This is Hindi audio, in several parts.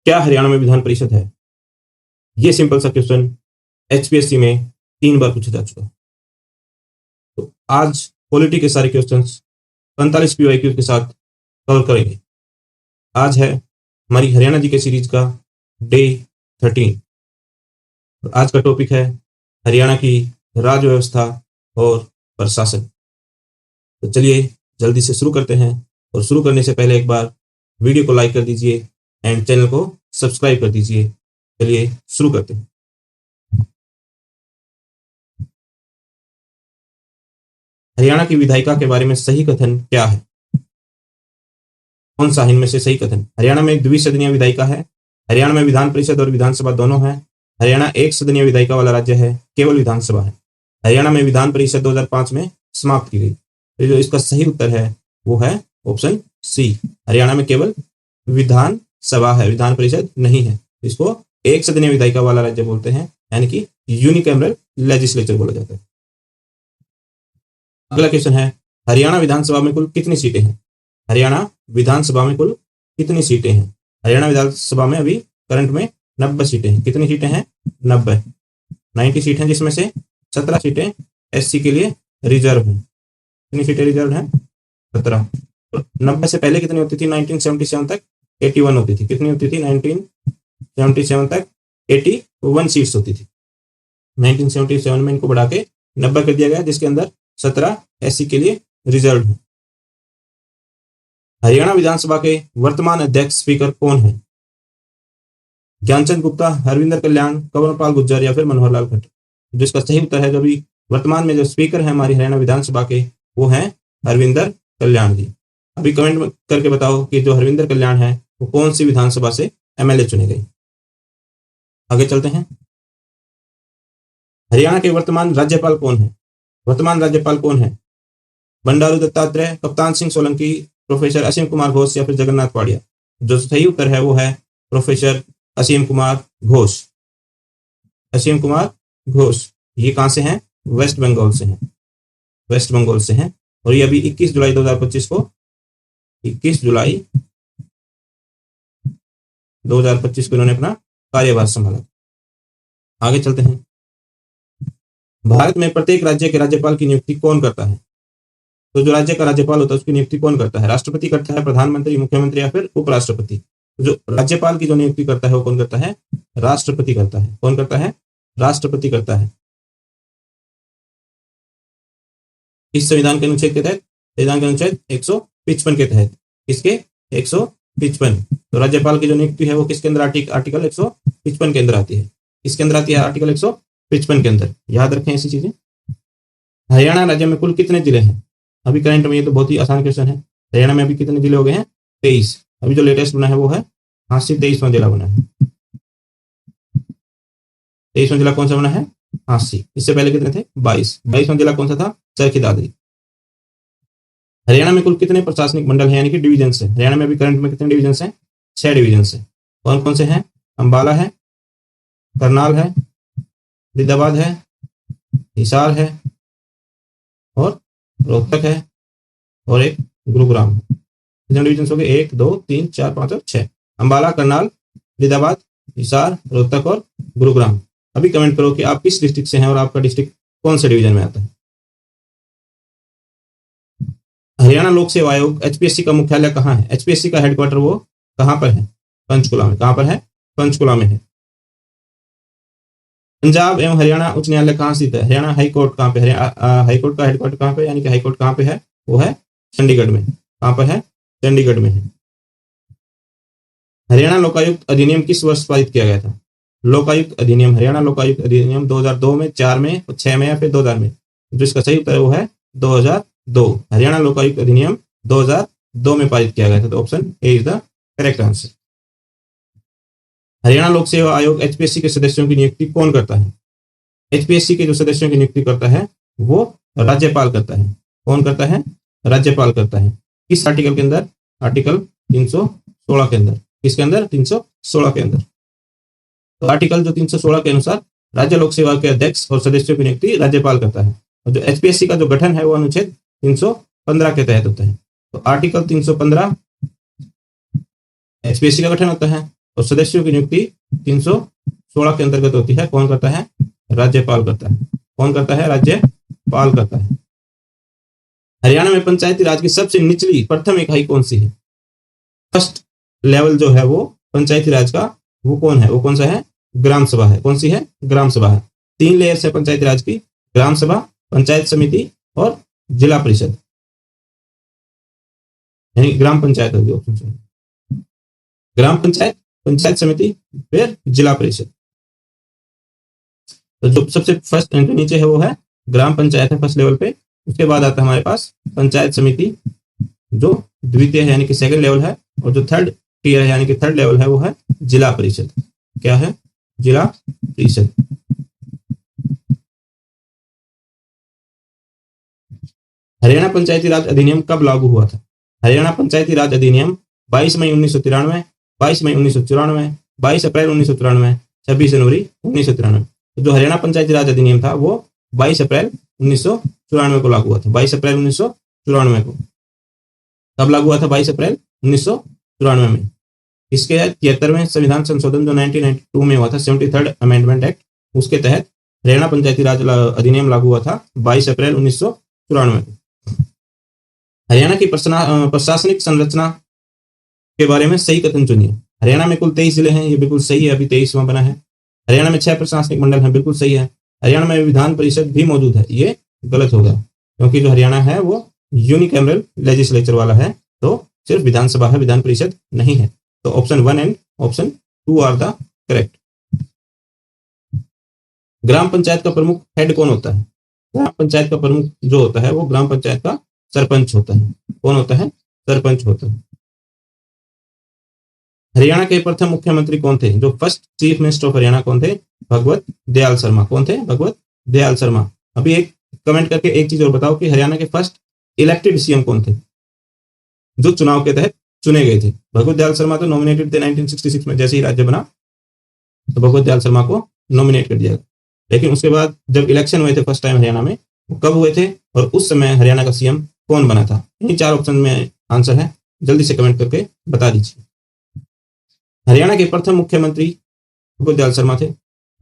क्या हरियाणा में विधान परिषद है? ये सिंपल सा क्वेश्चन एचपीएससी में 3 बार पूछा जा चुका है। तो आज पॉलिटी के सारे क्वेश्चंस 45 पीवाईक्यू के साथ कवर करेंगे। आज है हमारी हरियाणा जी के सीरीज का डे 13। आज का टॉपिक है हरियाणा की राज्य व्यवस्था और प्रशासन। तो चलिए जल्दी से शुरू करते हैं, और शुरू करने से पहले एक बार वीडियो को लाइक कर दीजिए एंड चैनल को सब्सक्राइब कर दीजिए। चलिए शुरू करते हैं। हरियाणा की विधायिका के बारे में सही कथन क्या है? कौन सा इनमें से सही कथन? हरियाणा में द्विसदनीय विधायिका है। हरियाणा में विधान परिषद और विधानसभा दोनों है। हरियाणा एक सदनीय विधायिका वाला राज्य है, केवल विधानसभा है। हरियाणा में विधान परिषद 2005 में समाप्त की गई। तो जो इसका सही उत्तर है वो है ऑप्शन सी। हरियाणा में केवल विधान सभा है, विधान परिषद नहीं है। इसको एक सदनीय विधायिका वाला राज्य बोलते हैं, यानी कि यूनिकैमरल लेजिस्लेचर बोला जाता है। अगला क्वेश्चन है हरियाणा विधानसभा में कुल कितनी सीटें हैं? हरियाणा विधानसभा में कुल कितनी सीटें हैं? हरियाणा विधानसभा में अभी करंट में 90 सीटें हैं। कितनी सीटें हैं? 90 सीट हैं, जिसमें से 17 सीटें एससी के लिए रिजर्व हैं। कितनी सीटें रिजर्व हैं? 17। तो 90 से पहले कितनी होती थी? 1977 तक 81 होती थी। कितनी होती थी? 1977 तक 81 सीट्स होती थी। 1977 में इनको बढ़ा के 90 कर दिया गया, जिसके अंदर 17 एससी के लिए रिजर्व है। हरियाणा विधानसभा के वर्तमान अध्यक्ष स्पीकर कौन है? ज्ञानचंद गुप्ता, हरविंदर कल्याण, कंवरपाल गुर्जर या फिर मनोहर लाल खट्टर। जिसका सही उत्तर है, जो भी वर्तमान में जो स्पीकर है हमारी हरियाणा विधानसभा के, वो है हरविंदर कल्याण जी। अभी कमेंट करके बताओ कि जो हरविंदर कल्याण है वो कौन सी विधानसभा से एमएलए चुने गए। आगे चलते हैं। हरियाणा के वर्तमान राज्यपाल कौन है? वर्तमान राज्यपाल कौन है? बंडारू दत्तात्रेय, कप्तान सिंह सोलंकी, प्रोफेसर असीम कुमार घोष या फिर जगन्नाथ पाड़िया। जो सही उत्तर है वो है प्रोफेसर असीम कुमार घोष। असीम कुमार घोष ये कहां से हैं? वेस्ट बंगाल से हैं। वेस्ट बंगाल से हैं, और ये अभी 21 जुलाई 2025 को 21 जुलाई 2025 को इन्होंने अपना कार्यभार संभाला। आगे चलते हैं। भारत में प्रत्येक राज्य के राज्यपाल की नियुक्ति कौन करता है? तो जो राज्य का राज्यपाल होता है उसकी नियुक्ति कौन करता है? राष्ट्रपति करता है, प्रधानमंत्री, मुख्यमंत्री या फिर उपराष्ट्रपति? तो जो राज्यपाल की जो नियुक्ति करता है वो कौन करता है? राष्ट्रपति करता है। कौन करता है? राष्ट्रपति करता है। इस संविधान के अनुच्छेद के तहत, संविधान के अनुच्छेद 155 के तहत। किसके? 155। तो राज्यपाल की जो नियुक्ति है वो किसके अंदर? आर्टिकल 155 के अंदर आती है। किसके अंदर आती है? आर्टिकल 155 के अंदर। याद रखें ऐसी चीजें। हरियाणा राज्य में कुल कितने जिले हैं? अभी करंट में ये तो बहुत ही आसान क्वेश्चन है। हरियाणा में अभी कितने जिले हो गए हैं? 23। अभी जो लेटेस्ट बना है वो है हाँसी, 23वां जिला बना है। 23वां जिला कौन सा बना है? हाँसी। इससे पहले कितने थे? 22। 22वां जिला कौन सा था? चरखी दादरी। हरियाणा में कुल कितने प्रशासनिक मंडल हैं, यानी कि डिवीजन है? हरियाणा में अभी करंट में कितने डिवीजन हैं? 6 डिवीजन है। कौन कौन से हैं? अंबाला है, करनाल है, फरीदाबाद है, हिसार है, और रोहतक है, और एक गुरुग्राम है। कितने डिवीजन हो गए? 1, 2, 3, 4, 5 और 6। अंबाला, करनाल, फरीदाबाद, हिसार, रोहतक और गुरुग्राम। अभी कमेंट करो कि आप किस डिस्ट्रिक्ट से हैं और आपका डिस्ट्रिक्ट कौन से डिवीजन में आता है। हरियाणा लोक सेवा आयोग एचपीएससी का मुख्यालय कहाँ है? एचपीएससी का हेडक्वार्टर वो कहां पर है? पंचकुला में। कहां पर है? पंचकुला में है। पंजाब एवं हरियाणा उच्च न्यायालय कहाँ स्थित है? हरियाणा हाईकोर्ट कहाँ पे है? हाईकोर्ट का हेडक्वार्टर कहाँ पे, यानी कि हाईकोर्ट कहाँ पे है? वो है चंडीगढ़ में। कहाँ पर है? चंडीगढ़ में है। हरियाणा लोकायुक्त अधिनियम किस वर्ष पारित किया गया था? लोकायुक्त अधिनियम, हरियाणा लोकायुक्त अधिनियम 2002 में, 4 में, 6 में या फिर 2000 में? जो इसका सही उत्तर है वो है 2002। हरियाणा लोकायुक्त अधिनियम 2002 में पारित किया गया था। तो option A is the correct answer. Haryana लोक सेवा आयोग एचपीएससी के सदस्यों की नियुक्ति कौन करता है? एचपीएससी के जो सदस्यों की नियुक्ति करता है वो राज्यपाल करता है। कौन करता है? राज्यपाल करता है। किस आर्टिकल के अंदर? आर्टिकल 316 के अंदर। किसके अंदर? 316 के अंदर। तो आर्टिकल जो 316 के अनुसार राज्य लोक सेवा के अध्यक्ष और सदस्यों की नियुक्ति राज्यपाल करता है, और जो एचपीएससी का जो गठन है वो अनुच्छेद 315 के तहत होता है। तो आर्टिकल 315 एचपीएससी का गठन होता है, और सदस्यों की नियुक्ति 316 के अंतर्गत होती है। कौन करता है? राज्यपाल करता है। कौन करता है? राज्यपाल करता है। हरियाणा में पंचायती राज की सबसे निचली प्रथम इकाई कौन सी है? फर्स्ट लेवल जो है वो पंचायती राज का, वो कौन है? वो कौन सा है? ग्राम सभा है। कौन सी है? ग्राम सभा है। 3 लेयर्स है पंचायती राज की, ग्राम सभा, पंचायत समिति और जिला परिषद, यानी ग्राम पंचायत होगी ऑप्शन से। ग्राम पंचायत, पंचायत समिति, फिर जिला परिषद। तो जो सबसे फर्स्ट नीचे है वो है ग्राम पंचायत है फर्स्ट लेवल पे। उसके बाद आता है हमारे पास पंचायत समिति जो द्वितीय है यानी कि सेकंड लेवल है, और जो थर्ड टीयर है यानी कि थर्ड लेवल है वो है जिला परिषद। क्या है? जिला परिषद। हरियाणा पंचायती राज अधिनियम कब लागू हुआ था? हरियाणा पंचायती राज अधिनियम 22 मई 1993, 22 मई 1994, 22 अप्रैल 1994, 26 जनवरी 1993। तो जो हरियाणा पंचायती राज अधिनियम था वो 22 अप्रैल 1994 को लागू हुआ था। 22 अप्रैल 1994 को कब लागू हुआ था? 22 अप्रैल 1994 में। इसके 73वें संविधान संशोधन जो 1992 में हुआ था, 73rd अमेंडमेंट एक्ट, उसके तहत हरियाणा पंचायती राज अधिनियम लागू हुआ था 22 अप्रैल 1994 को। हरियाणा की प्रशासनिक संरचना के बारे में सही कथन चुनिए। हरियाणा में कुल 23 जिले हैं, ये बिल्कुल सही है, अभी 23वां बना है। हरियाणा में 6 प्रशासनिक मंडल हैं, बिल्कुल सही है। हरियाणा में विधान परिषद भी मौजूद है, ये गलत होगा, क्योंकि जो हरियाणा है वो यूनिकैमरल लेजिस्लेचर वाला है, तो सिर्फ विधानसभा है, विधान परिषद नहीं है। तो option 1 and option 2 are the correct. ग्राम पंचायत का प्रमुख हेड कौन होता है? ग्राम पंचायत का प्रमुख जो होता है वो ग्राम पंचायत का सरपंच होता है। कौन होता है? सरपंच होता है। हरियाणा के प्रथम मुख्यमंत्री कौन थे? जो first chief minister of Haryana कौन थे? भगवत दयाल शर्मा। कौन थे? भगवत दयाल शर्मा। अभी एक कमेंट करके एक चीज और बताओ कि हरियाणा के फर्स्ट इलेक्टेड सीएम कौन थे जो चुनाव के तहत चुने गए थे? भगवत दयाल शर्मा तो नॉमिनेटेड थे 1966 में, जैसे ही राज्य बना तो भगवत दयाल शर्मा को नॉमिनेट कर दिया गया। लेकिन उसके बाद जब इलेक्शन हुए थे फर्स्ट टाइम हरियाणा में, वो कब हुए थे और उस समय हरियाणा का सीएम कौन बना था? इन 4 ऑप्शन में आंसर है, जल्दी से कमेंट करके बता दीजिए। हरियाणा के प्रथम मुख्यमंत्री भगवत दयाल शर्मा थे।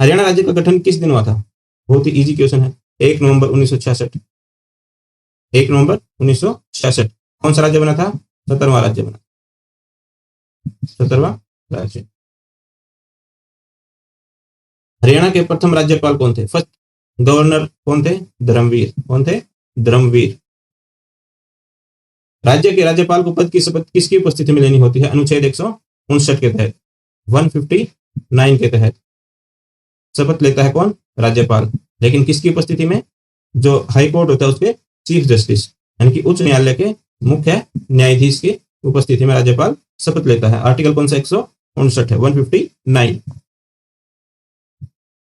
हरियाणा राज्य का गठन किस दिन हुआ था? बहुत ही इजी क्वेश्चन है। 1 नवंबर 1966। 1 नवंबर 1966। कौन सा राज्य बना था? 17वां राज्य बना। 17वां राज्य। हरियाणा के प्रथम राज्यपाल कौन थे? फर्स्ट गवर्नर कौन थे? धर्मवीर। कौन थे? धर्मवीर। राज्य के राज्यपाल को पद की शपथ किसकी उपस्थिति में लेनी होती है? अनुच्छेद 159 के तहत, 159 के तहत शपथ लेता है कौन? राज्यपाल। लेकिन किसकी उपस्थिति में? जो हाई कोर्ट होता है उसके चीफ जस्टिस यानी कि उच्च न्यायालय के मुख्य न्यायाधीश की उपस्थिति में राज्यपाल शपथ लेता है। आर्टिकल कौन सा? 159 है, 159।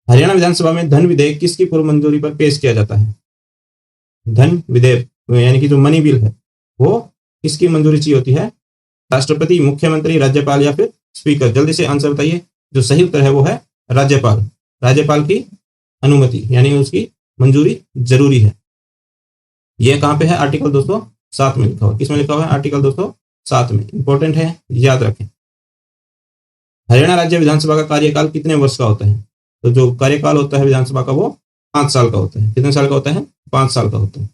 हरियाणा विधानसभा में धन विधेयक किसकी पूर्व मंजूरी पर पेश किया जाता है? धन विधेयक यानी कि जो मनी बिल है वो किसकी मंजूरी चाहिए होती है? राष्ट्रपति, मुख्यमंत्री, राज्यपाल या फिर स्पीकर? जल्दी से आंसर बताइए। जो सही उत्तर है वो है राज्यपाल। राज्यपाल की अनुमति यानी उसकी मंजूरी जरूरी है। यह कहां पे है? आर्टिकल 207 में लिखा हुआ। किसमें लिखा हुआ है? आर्टिकल 207 में। इंपॉर्टेंट है, याद रखें। हरियाणा राज्य विधानसभा का कार्यकाल कितने वर्ष का होता है? तो जो कार्यकाल होता है विधानसभा का वो 5 साल का होता है। कितने साल का होता है? 5 साल का होता है।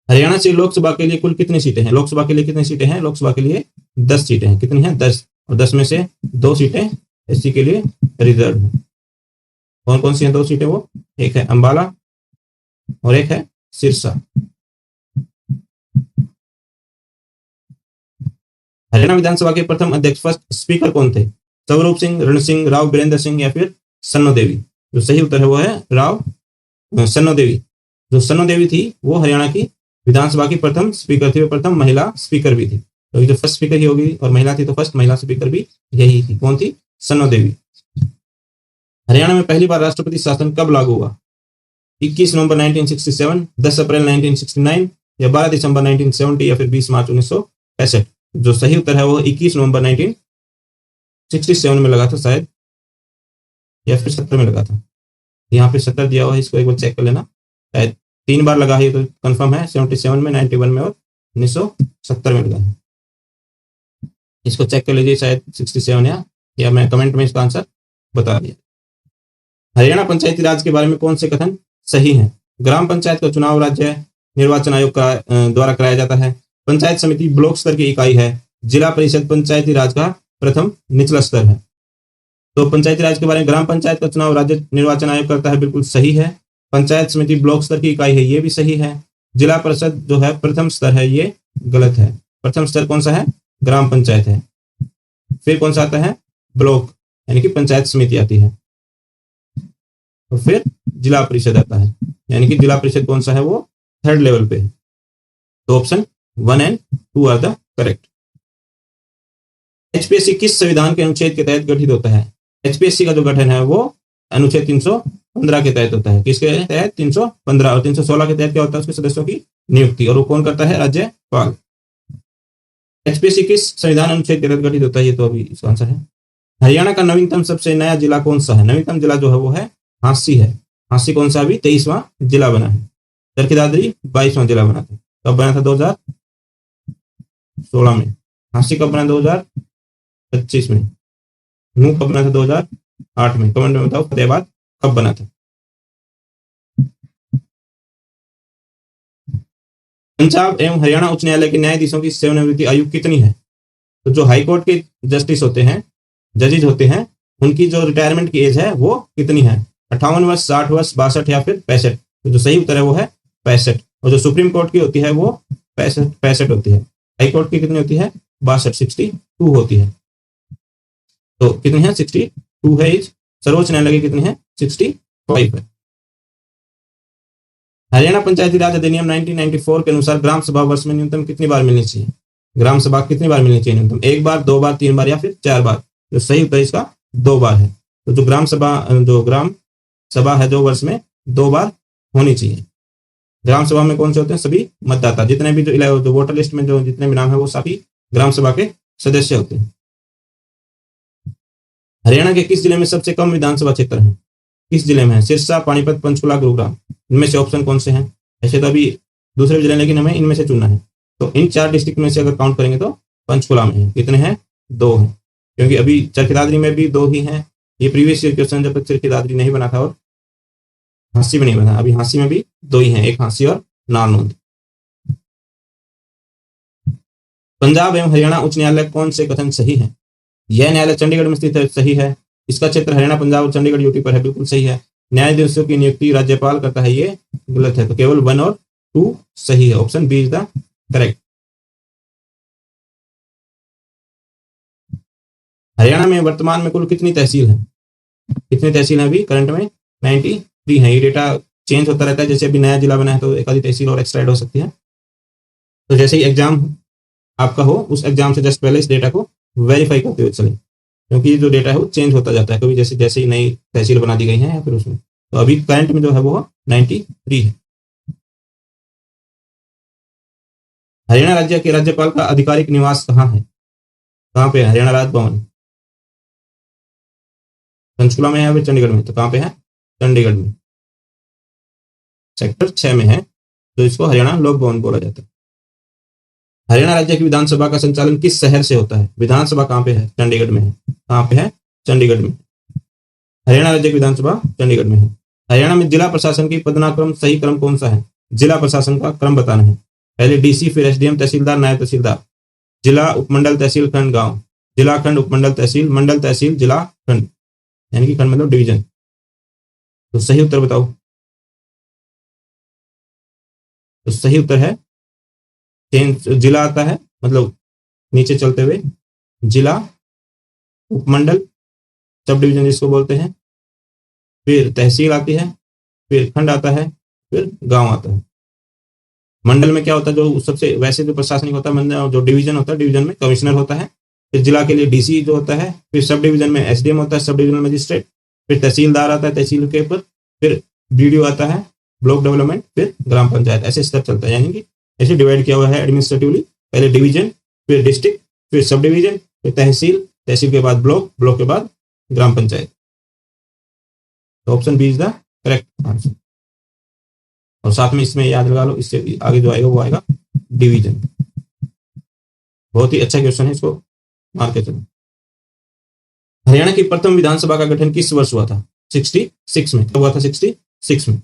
हरियाणा से लोकसभा के लिए कुल कितनी सीटें हैं? लोकसभा के लिए कितनी सीटें हैं? लोकसभा के लिए 10 सीटें हैं। कितनी हैं? 10। और 10 में से 2 सीटें एससी के लिए रिजर्व हैं। कौन कौन सी हैं 2 सीटें? वो एक है अंबाला और एक है सिरसा। हरियाणा विधानसभा के प्रथम अध्यक्ष फर्स्ट स्पीकर कौन थे? स्वरूप सिंह, रण सिंह, राव बीरेंद्र सिंह या फिर सन्नो देवी? जो सही उत्तर है वो है सन्नो देवी। जो सन्नो देवी थी वो हरियाणा की विधानसभा की प्रथम स्पीकर थी, वो प्रथम महिला स्पीकर भी थी। तो जो फर्स्ट स्पीकर ही होगी और महिला थी तो फर्स्ट महिला स्पीकर भी यही थी। कौन थी? सन्नो देवी। हरियाणा में पहली बार राष्ट्रपति शासन कब लागू हुआ? 21 नवंबर 1967, 10 अप्रैल 1969 या 12 दिसंबर 1970 या फिर 20 मार्च 1965? जो सही उत्तर है वो 21 नवंबर 1967 में लगा था शायद, या फिर 70 में लगा था। यहाँ पे 70 दिया हुआ है, इसको एक बार चेक कर लेना। शायद 3 बार लगा है तो कंफर्म है। 77 में, 91 में और 1970 में लगा है। इसको चेक कर लीजिए, शायद 67 या मैं कमेंट में इसका आंसर बता दिया। हरियाणा पंचायती राज के बारे में कौन से कथन सही हैं? ग्राम पंचायत का चुनाव राज्य निर्वाचन आयोग का द्वारा कराया जाता है। पंचायत समिति ब्लॉक स्तर की इकाई है। जिला परिषद पंचायती राज का प्रथम निचला स्तर है। तो पंचायती राज के बारे में, ग्राम पंचायत का चुनाव राज्य निर्वाचन आयोग करता है, बिल्कुल सही है। पंचायत समिति ब्लॉक स्तर की इकाई है, ये भी सही है। जिला परिषद जो है प्रथम स्तर है, ये गलत है। प्रथम स्तर कौन सा है? ग्राम पंचायत है। फिर कौन सा आता है? ब्लॉक, यानी कि पंचायत समिति आती है। और फिर जिला परिषद आता है, यानी कि जिला परिषद कौन सा है? वो थर्ड लेवल पे है। तो option 1 and 2 are the correct. HPSC किस संविधान के अनुच्छेद के तहत गठित होता है? एचपीएससी का जो गठन है वो अनुच्छेद 315 के तहत होता है। किसके तहत? 315। और 316 के तहत क्या होता है? उसके सदस्यों की नियुक्ति। और वो कौन करता है? राज्यपाल। एचपीएससी किस संविधान अनुच्छेद के तहत गठित होता है? ये तो अभी इसका आंसर है। हरियाणा का नवीनतम सबसे नया जिला कौन सा है? नवीनतम जिला जो है वो है हांसी है। हांसी कौन सा? अभी 23वां जिला बना है। चरखी दादरी 22वां जिला बना था। कब बना था? 2016 में। हांसी कब बना? 2025 में। नूह कब बना था? 2008 में। कमेंट में बताओ फतेहाबाद कब बना था? पंजाब एवं हरियाणा उच्च न्यायालय के न्यायाधीशों की सेवानिवृत्ति आयु कितनी है? तो जो हाईकोर्ट के जस्टिस होते हैं, जजेज होते हैं, उनकी जो रिटायरमेंट की एज है वो कितनी है? 58 वर्ष, 60 वर्ष, 62 या फिर 65? तो जो सही उत्तर है वो है 65। और जो सुप्रीम कोर्ट की होती है वो 65 होती है। हाईकोर्ट की कितनी होती है? 62, 62 होती है। तो कितनी है? 62 है एज। सर्वोच्च न्यायालय की कितनी है? 65 है। हरियाणा पंचायती राज अधिनियम 1994 के अनुसार ग्राम सभा वर्ष में न्यूनतम कितनी बार मिलनी चाहिए? ग्राम सभा कितनी बार मिलनी चाहिए न्यूनतम? 1 बार, 2 बार, 3 बार या फिर 4 बार? जो सही उत्तर इसका 2 बार है। तो जो ग्राम सभा है जो वर्ष में 2 बार होनी चाहिए। ग्राम सभा में कौन से होते हैं? सभी मतदाता, जितने भी जो वोटर लिस्ट में जो जितने भी नाम है वो सभी ग्राम सभा के सदस्य होते हैं। हरियाणा के किस जिले में सबसे कम विधानसभा क्षेत्र है? किस जिले में है? सिरसा, पानीपत, पंचकुला, गुरुग्राम। इनमें से ऑप्शन कौन से हैं? ऐसे तो अभी दूसरे जिले, लेकिन हमें इनमें से चुनना है। तो इन 4 डिस्ट्रिक्ट में से अगर काउंट करेंगे तो पंचकुला में है। कितने हैं? 2 हैं, क्योंकि अभी चरखी दादरी में भी 2 ही हैं। ये प्रीवियस ईयर क्वेश्चन जब तक चरखी दादरी नहीं बना था और हांसी में नहीं बना, अभी हांसी में भी 2 ही हैं, एक हांसी और नारनौंद। पंजाब एवं हरियाणा उच्च न्यायालय कौन से कथन सही है? यह न्यायालय चंडीगढ़ में स्थित है, सही है। इसका क्षेत्र हरियाणा, पंजाब और चंडीगढ़ यूटी पर है, बिल्कुल सही है। न्यायाधीशों की नियुक्ति राज्यपाल करता है, ये गलत है। तो केवल 1 और 2 सही है। Option B is the correct. Haryana में वर्तमान में कुल कितनी तहसील है? कितनी तहसील है अभी करंट में? 93 है। ये डेटा चेंज होता रहता है, जैसे अभी नया जिला बना है तो एक आधी तहसील और एक्स्ट्रा ऐड हो सकती है। तो जैसे ही एग्जाम आपका हो, उस एग्जाम से जस्ट पहले इस डेटा को वेरीफाई करते हुए चलें, क्योंकि जो डेटा है वो चेंज होता जाता है कभी, जैसे जैसे ही नई तहसील बना दी गई है या फिर उसमें। तो अभी करंट में जो है वो 93 है। हरियाणा राज्य के राज्यपाल का आधिकारिक निवास कहाँ है? कहाँ पे है? हरियाणा राजभवन पंचकुला में है या फिर चंडीगढ़ में? तो कहाँ पे है? चंडीगढ़ में, सेक्टर 6 में है, तो इसको हरियाणा लोक भवन बोला जाता है। हरियाणा राज्य की विधानसभा का संचालन किस शहर से होता है? विधानसभा कहाँ पे है? चंडीगढ़ में है। कहाँ पे है? चंडीगढ़ में। हरियाणा राज्य की विधानसभा चंडीगढ़ में है। हरियाणा में जिला प्रशासन की पदनाक्रम सही क्रम कौन सा है? जिला प्रशासन का क्रम बताना है। पहले डीसी, फिर एसडीएम, तहसीलदार, नायब तहसीलदार, जिला, उपमंडल, तहसील, खंड, गांव, जिला, खंड, उपमंडल, तहसील, मंडल, तहसील, जिला, खंड, यानी कि खंड मतलब डिवीजन। तो सही उत्तर बताओ। तो सही उत्तर है जिला आता है, मतलब नीचे चलते हुए जिला, उपमंडल, सब डिवीजन जिसको बोलते हैं, फिर तहसील आती है, फिर खंड आता है, फिर गांव आता है। मंडल में क्या होता है? जो सबसे वैसे जो प्रशासनिक होता है, जो डिवीजन होता है, डिवीजन में कमिश्नर होता है। फिर जिला के लिए डीसी जो होता है, फिर सब डिवीजन में एसडीएम होता है, सब डिवीजनल मजिस्ट्रेट, फिर तहसीलदार आता है तहसील के ऊपर, फिर बीडीओ आता है, ब्लॉक डेवलपमेंट, फिर ग्राम पंचायत। ऐसे स्टेप चलता है, यानी कि ऐसे डिवाइड किया हुआ है एडमिनिस्ट्रेटिवली। पहले डिवीजन, फिर डिस्ट्रिक्ट, फिर सब डिवीजन, फिर तहसील, तहसील के बाद ब्लॉक, ब्लॉक के बाद ग्राम पंचायत। तो option B is the correct answer. और साथ में इसमें याद लगा लो, इससे आगे जो आएगा वो आएगा डिवीजन। बहुत ही अच्छा क्वेश्चन है, इसको मार के चलो। हरियाणा की प्रथम विधानसभा का गठन किस वर्ष हुआ था? 66 में। कब हुआ था? 66 में।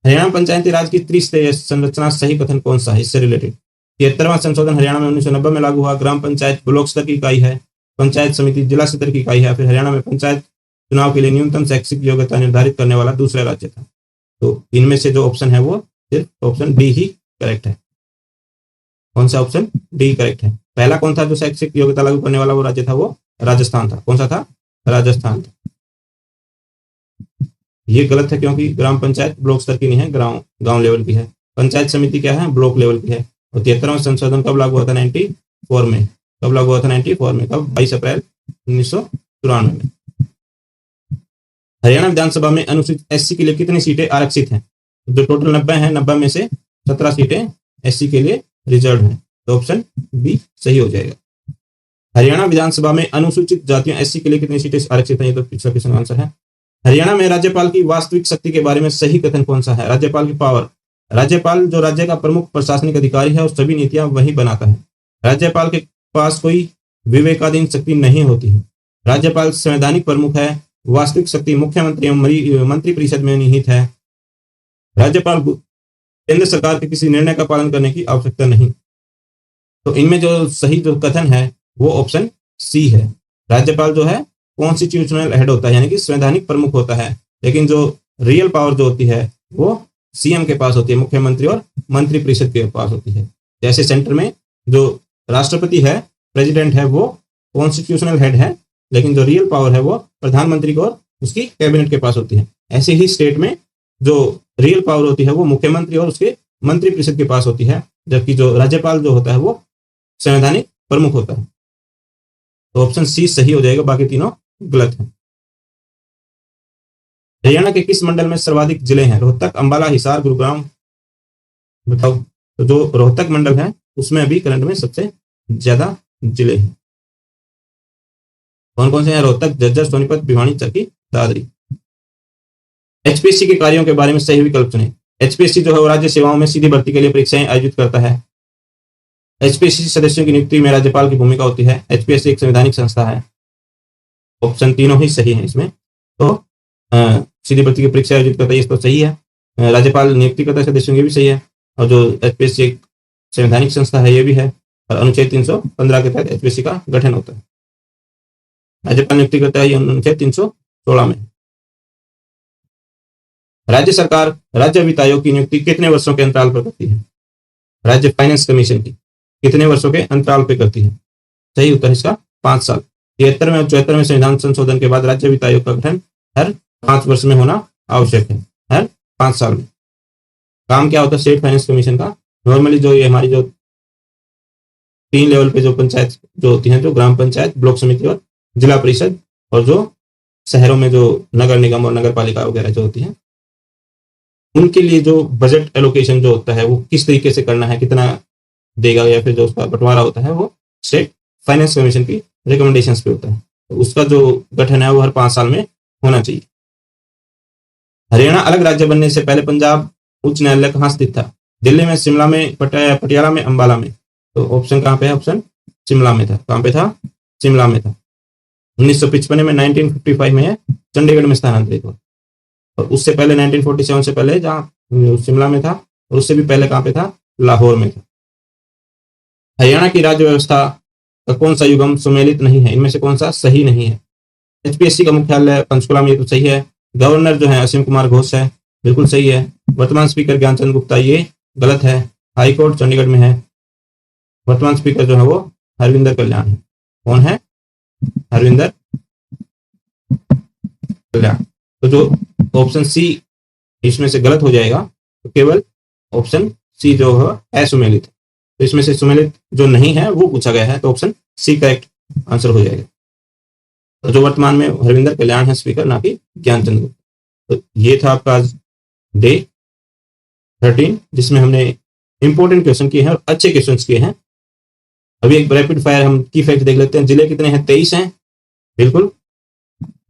हरियाणा पंचायती राज की त्रिस्तरीय संरचना सही कथन कौन सा है? इससे रिलेटेड 73वां संशोधन हरियाणा में 1990 में लागू हुआ। ग्राम पंचायत ब्लॉक स्तर की इकाई है, पंचायत समिति जिला स्तर की इकाई है। फिर हरियाणा में पंचायत चुनाव के लिए न्यूनतम शैक्षिक योग्यता निर्धारित करने वाला दूसरा राज्य था। तो इनमें से जो ऑप्शन है वो सिर्फ ऑप्शन डी ही करेक्ट है। कौन सा? ऑप्शन डी करेक्ट है। पहला कौन था जो शैक्षिक योग्यता लागू करने वाला वो राज्य था? वो राजस्थान था। कौन सा था? राजस्थान था। ये गलत है क्योंकि ग्राम पंचायत ब्लॉक स्तर की नहीं है, गांव लेवल की है। पंचायत समिति क्या है? ब्लॉक लेवल की है। और 73वां संशोधन कब लागू हुआ था? 94 में। कब लागू हुआ था? 94 में। कब? 22 अप्रैल 1994 में। हरियाणा विधानसभा में अनुसूचित एससी के लिए कितनी सीटें आरक्षित हैं? जो टोटल 90 है, 90 में से 17 सीटें एससी के लिए रिजर्व हैं। तो ऑप्शन बी सही हो जाएगा। हरियाणा विधानसभा में अनुसूचित जातियों एससी के लिए कितनी सीटें आरक्षित हैं? ये तो पिछला क्वेश्चन आंसर है। हरियाणा में राज्यपाल की वास्तविक शक्ति के बारे में सही कथन कौन सा है? राज्यपाल की पावर। राज्यपाल जो राज्य का प्रमुख प्रशासनिक अधिकारी है और सभी नीतियां वही बनाता है। राज्यपाल के पास कोई विवेकाधीन शक्ति नहीं होती है। राज्यपाल संवैधानिक प्रमुख है। वास्तविक शक्ति मुख्यमंत्री एवं मंत्री परिषद में निहित है। राज्यपाल केंद्र सरकार के किसी निर्णय का पालन करने की आवश्यकता नहीं। तो इनमें जो सही जो कथन है वो ऑप्शन सी है। राज्यपाल जो है कॉन्स्टिट्यूशनल हेड होता है, यानी कि संवैधानिक प्रमुख होता है, लेकिन जो रियल पावर जो होती है वो सीएम के पास होती है, मुख्यमंत्री और मंत्री परिषद के पास होती है। जैसे सेंटर में जो राष्ट्रपति है, प्रेसिडेंट है, वो कॉन्स्टिट्यूशनल हेड है, लेकिन जो रियल पावर है वो प्रधानमंत्री को और उसकी कैबिनेट के पास होती है। ऐसे ही स्टेट में जो रियल पावर होती है वो मुख्यमंत्री और उसके मंत्री परिषद के पास होती है, जबकि जो राज्यपाल जो होता है वो संवैधानिक प्रमुख होता है। तो ऑप्शन सी सही हो जाएगा, बाकी तीनों गलत है। हरियाणा के किस मंडल में सर्वाधिक जिले हैं? रोहतक, अंबाला, हिसार, गुरुग्राम। बताओ। तो जो रोहतक मंडल है उसमें अभी करंट में सबसे ज्यादा जिले हैं। कौन कौन से हैं? रोहतक, झज्जर, सोनीपत, भिवानी, चरखी, दादरी। एचपीएससी के कार्यों के बारे में सही विकल्प चुनें। एचपीएससी जो है वो राज्य सेवाओं में सीधी भर्ती के लिए परीक्षाएं आयोजित करता है। एचपीएससी सदस्यों की नियुक्ति में राज्यपाल की भूमिका होती है। एचपीएससी एक संवैधानिक संस्था है। ऑप्शन तीनों ही सही है इसमें। तो सीधी भर्ती की परीक्षा आयोजित करता है, ये तो सही है। राज्यपाल नियुक्ति करता है सदस्यों की भी सही है। और जो एचपीएससी एक संवैधानिक संस्था है ये भी है। और अनुच्छेद 315 के तहत एचपीएससी का गठन होता है। राज्यपाल नियुक्ति करता है अनुच्छेद 316 में। राज्य सरकार राज्य वित्त आयोग की नियुक्ति कितने वर्षों के अंतराल पर करती है? राज्य फाइनेंस कमीशन की कितने वर्षों के अंतराल पर करती है? सही उत्तर इसका 5 साल। 73वें और 74वें संविधान संशोधन के बाद राज्य वित्त आयोग का गठन हर 5 वर्ष में होना आवश्यक है, हर 5 साल में। काम क्या होता है स्टेट फाइनेंस कमीशन का? नॉर्मली जो ये हमारी जो 3 लेवल पे जो पंचायत जो होती हैं, जो ग्राम पंचायत, ब्लॉक समिति और जिला परिषद, और जो शहरों में जो नगर निगम और नगर पालिका वगैरह जो होती हैं, उनके लिए जो बजट एलोकेशन जो होता है वो किस तरीके से करना है, कितना देगा, या फिर जो उसका बंटवारा होता है वो स्टेट फाइनेंस कमीशन की रिकमेंडेशंस पे होता है। तो उसका जो गठन है वो हर 5 साल में होना चाहिए। हरियाणा अलग राज्य बनने से पहले पंजाब उच्च न्यायालय कहाँ स्थित था? दिल्ली में, शिमला में, पटियाला में, अंबाला में। तो ऑप्शन कहाँ पे है? ऑप्शन शिमला में था। कहाँ पे था? शिमला में था। 1955 में, 1955 में चंडीगढ़ में स्थानांतरित हुआ। और उससे पहले 1947 से पहले जहाँ शिमला में था, और उससे भी पहले कहाँ पे था? लाहौर में था। हरियाणा की राज्य व्यवस्था का कौन सा युग्म सुमेलित नहीं है? इनमें से कौन सा सही नहीं है? एचपीएससी का मुख्यालय पंचकुला में, ये तो सही है। गवर्नर जो है असीम कुमार घोष है, बिल्कुल सही है। वर्तमान स्पीकर ज्ञानचंद गुप्ता, ये गलत है। हाई कोर्ट चंडीगढ़ में है। वर्तमान स्पीकर जो है वो हरविंदर कल्याण है। कौन है? हरविंदर कल्याण। तो जो ऑप्शन सी इसमें से गलत हो जाएगा, तो केवल ऑप्शन सी जो है असुमेलित है। तो इसमें से सुमेलित जो नहीं है वो पूछा गया है, तो ऑप्शन सी करेक्ट आंसर हो जाएगा। तो जो वर्तमान में हरविंदर कल्याण है स्पीकर, ना कि ज्ञानचंद गुप्ता। तो ये था आपका डे 13, जिसमें हमने इंपॉर्टेंट क्वेश्चन किए हैं और अच्छे क्वेश्चन किए हैं। अभी एक रैपिड फायर हम की फैक्ट देख लेते हैं। जिले कितने हैं? 23 हैं, बिल्कुल।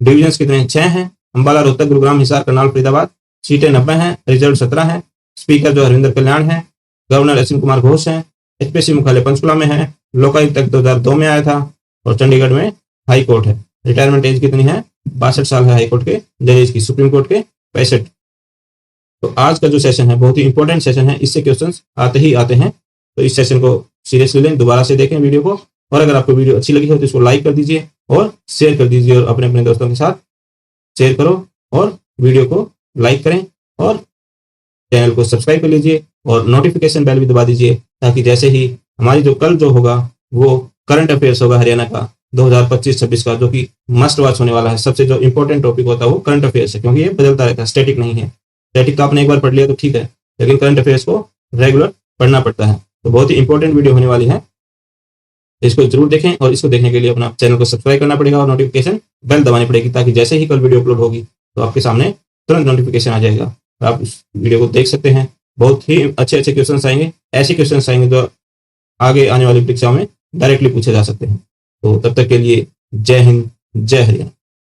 डिविजन्स कितने हैं? 6 हैं। अंबाला, रोहतक, गुरुग्राम, हिसार, करनाल, फरीदाबाद। सीटें 90 हैं, रिजर्व 17 हैं। स्पीकर जो हरविंदर कल्याण है। गवर्नर असीम कुमार घोष हैं। एचपीएससी मुख्यालय पंचकुला में है। लोकायुक्त तक 2002 में आया था और चंडीगढ़ में हाई कोर्ट है। रिटायरमेंट एज कितनी है? 62 साल है हाई कोर्ट के जजेस की, सुप्रीम कोर्ट के 65। तो आज का जो सेशन है बहुत ही इंपॉर्टेंट सेशन है, इससे क्वेश्चंस आते ही आते हैं। तो इस सेशन को सीरियसली लें, दोबारा से देखें वीडियो को, और अगर आपको वीडियो अच्छी लगी हो तो इसको लाइक कर दीजिए और शेयर कर दीजिए, और अपने अपने दोस्तों के साथ शेयर करो और वीडियो को लाइक करें, और चैनल को सब्सक्राइब कर लीजिए और नोटिफिकेशन बेल भी दबा दीजिए, ताकि जैसे ही हमारी जो कल जो होगा वो करंट अफेयर्स होगा हरियाणा का 2025-26 का, जो कि मस्ट वॉच होने वाला है। सबसे जो इंपॉर्टेंट टॉपिक होता है वो करंट अफेयर्स है, क्योंकि ये बदलता रहता है, स्टैटिक नहीं है। स्टैटिक तो आपने एक बार पढ़ लिया तो ठीक है, लेकिन करंट अफेयर्स को रेगुलर पढ़ना पड़ता है। तो बहुत ही इंपॉर्टेंट वीडियो होने वाली है, इसको जरूर देखें, और इसको देखने के लिए अपना चैनल को सब्सक्राइब करना पड़ेगा और नोटिफिकेशन बेल दबानी पड़ेगी, ताकि जैसे ही कल वीडियो अपलोड होगी तो आपके सामने तुरंत नोटिफिकेशन आ जाएगा, आप इस वीडियो को देख सकते हैं। बहुत ही अच्छे अच्छे क्वेश्चंस आएंगे, ऐसे क्वेश्चंस आएंगे जो आगे आने वाली परीक्षाओं में डायरेक्टली पूछे जा सकते हैं। तो तब तक के लिए जय हिंद, जय हरियाणा।